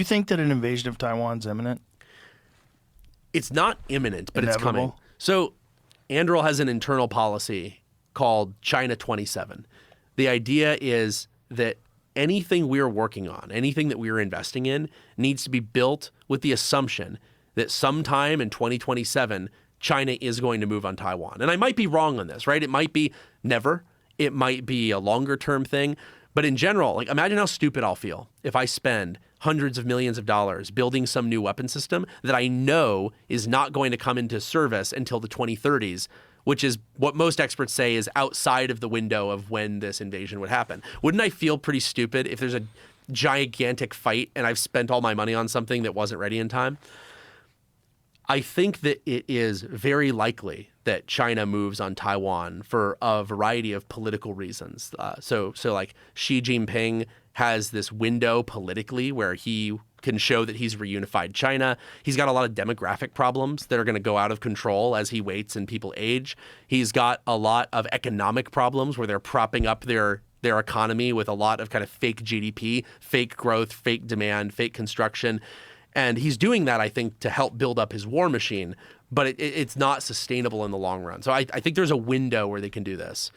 you think that an invasion of Taiwan's imminent? It's not imminent, but Inevitable? it's coming. So Anduril has an internal policy called China 27. The idea is that anything we're working on, anything that we're investing in, needs to be built with the assumption that sometime in 2027, China is going to move on Taiwan. And I might be wrong on this, right? It might be never. It might be a longer term thing. But in general, like, imagine how stupid I'll feel if I spend hundreds of millions of dollars building some new weapon system that I know is not going to come into service until the 2030s, which is what most experts say is outside of the window of when this invasion would happen. Wouldn't I feel pretty stupid if there's a gigantic fight and I've spent all my money on something that wasn't ready in time? I think that it is very likely that China moves on Taiwan for a variety of political reasons. So like Xi Jinping has this window politically where he can show that he's reunified China. He's got a lot of demographic problems that are going to go out of control as he waits and people age. He's got a lot of economic problems where they're propping up their economy with a lot of kind of fake GDP, fake growth, fake demand, fake construction. And he's doing that, I think, to help build up his war machine, but it's not sustainable in the long run. So I think there's a window where they can do this.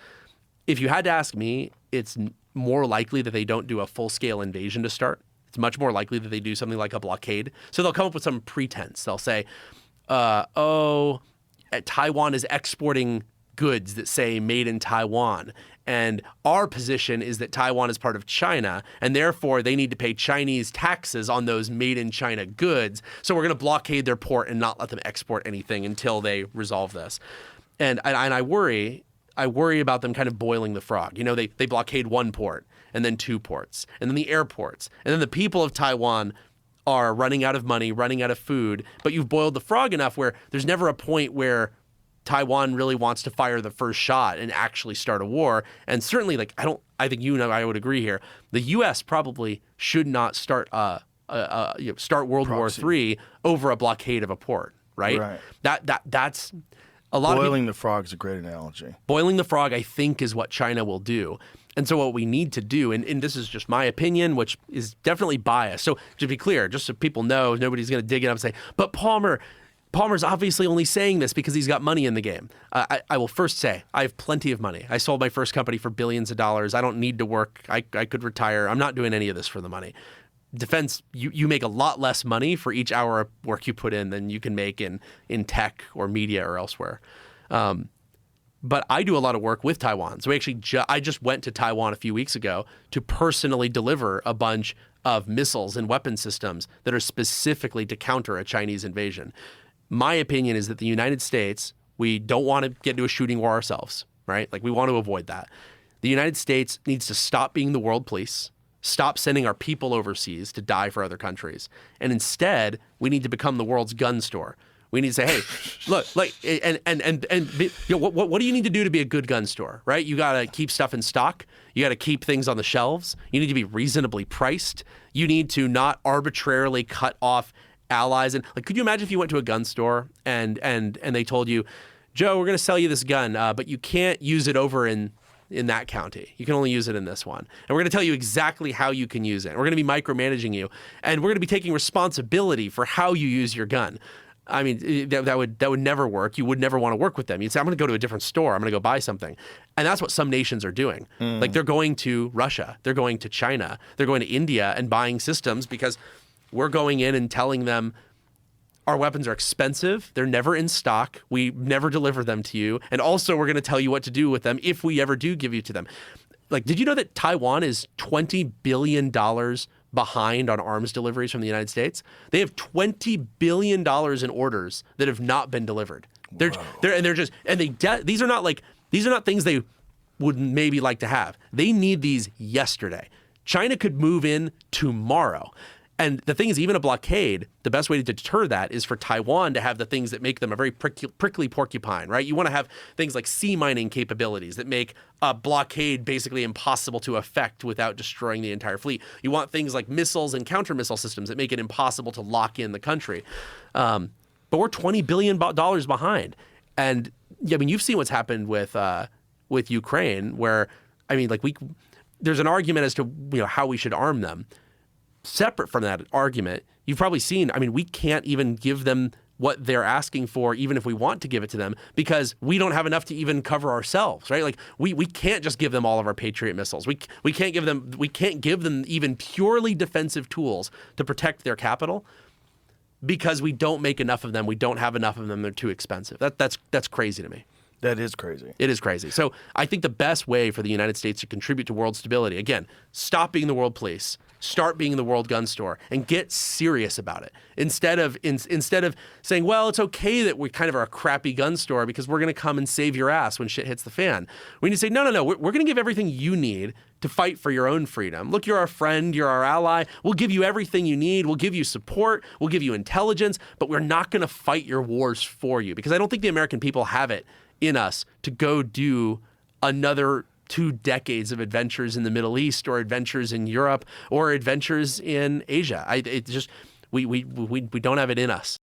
If you had to ask me, it's more likely that they don't do a full-scale invasion to start. It's much more likely that they do something like a blockade. So they'll come up with some pretense. They'll say, Taiwan is exporting goods that say made in Taiwan. And our position is that Taiwan is part of China, and therefore they need to pay Chinese taxes on those made in China goods. So we're going to blockade their port and not let them export anything until they resolve this. And I worry about them kind of boiling the frog. You know, they blockade one port and then two ports and then the airports. And then the people of Taiwan are running out of money, running out of food. But you've boiled the frog enough where there's never a point where Taiwan really wants to fire the first shot and actually start a war. And certainly, like, I think you know, I would agree here. The U.S. probably should not start start World War III over a blockade of a port, right? Right. That's a lot. Boiling the frog is a great analogy. Boiling the frog, I think, is what China will do. And so what we need to do, and this is just my opinion, which is definitely biased. So to be clear, just so people know, nobody's going to dig it up and say, but Palmer's obviously only saying this because he's got money in the game. I will first say, I have plenty of money. I sold my first company for billions of dollars. I don't need to work. I could retire. I'm not doing any of this for the money. Defense, you make a lot less money for each hour of work you put in than you can make in tech or media or elsewhere. But I do a lot of work with Taiwan. So actually, I just went to Taiwan a few weeks ago to personally deliver a bunch of missiles and weapon systems that are specifically to counter a Chinese invasion. My opinion is that the United States, we don't want to get into a shooting war ourselves, right? Like, we want to avoid that. The United States needs to stop being the world police, stop sending our people overseas to die for other countries. And instead, we need to become the world's gun store. We need to say, hey, look, like, and you know, what do you need to do to be a good gun store, right? You got to keep stuff in stock. You got to keep things on the shelves. You need to be reasonably priced. You need to not arbitrarily cut off allies. And like, could you imagine if you went to a gun store and they told you, Joe, we're going to sell you this gun, but you can't use it over in that county. You can only use it in this one. And we're going to tell you exactly how you can use it. We're going to be micromanaging you. And we're going to be taking responsibility for how you use your gun. I mean, that would never work. You would never want to work with them. You'd say, I'm going to go to a different store. I'm going to go buy something. And that's what some nations are doing. Like, they're going to Russia. They're going to China. They're going to India and buying systems because we're going in and telling them our weapons are expensive. They're never in stock. We never deliver them to you. And also, we're going to tell you what to do with them if we ever do give you to them. Like, did you know that Taiwan is $20 billion behind on arms deliveries from the United States? They have $20 billion in orders that have not been delivered. They're these are not things they would maybe like to have. They need these yesterday. China could move in tomorrow. And the thing is, even a blockade, the best way to deter that is for Taiwan to have the things that make them a very prickly porcupine, right? You want to have things like sea mining capabilities that make a blockade basically impossible to affect without destroying the entire fleet. You want things like missiles and counter-missile systems that make it impossible to lock in the country. But we're $20 billion behind. And I mean, you've seen what's happened with Ukraine, where, I mean, like, there's an argument as to, you know, how we should arm them. separate from that argument, you've probably seen, I mean, we can't even give them what they're asking for, even if we want to give it to them, because we don't have enough to even cover ourselves, right? Like we can't just give them all of our Patriot missiles. We can't give them even purely defensive tools to protect their capital, because we don't make enough of them. We don't have enough of them. They're too expensive. That's crazy to me. That is crazy. It is crazy. So I think the best way for the United States to contribute to world stability, again, stop being the world police, start being the world gun store, and get serious about it. Instead of saying, well, it's okay that we kind of are a crappy gun store because we're going to come and save your ass when shit hits the fan. We need to say, no, we're going to give everything you need to fight for your own freedom. Look, you're our friend, you're our ally. We'll give you everything you need. We'll give you support. We'll give you intelligence, but we're not going to fight your wars for you, because I don't think the American people have it in us to go do another 2 decades of adventures in the Middle East, or adventures in Europe, or adventures in Asia. We don't have it in us.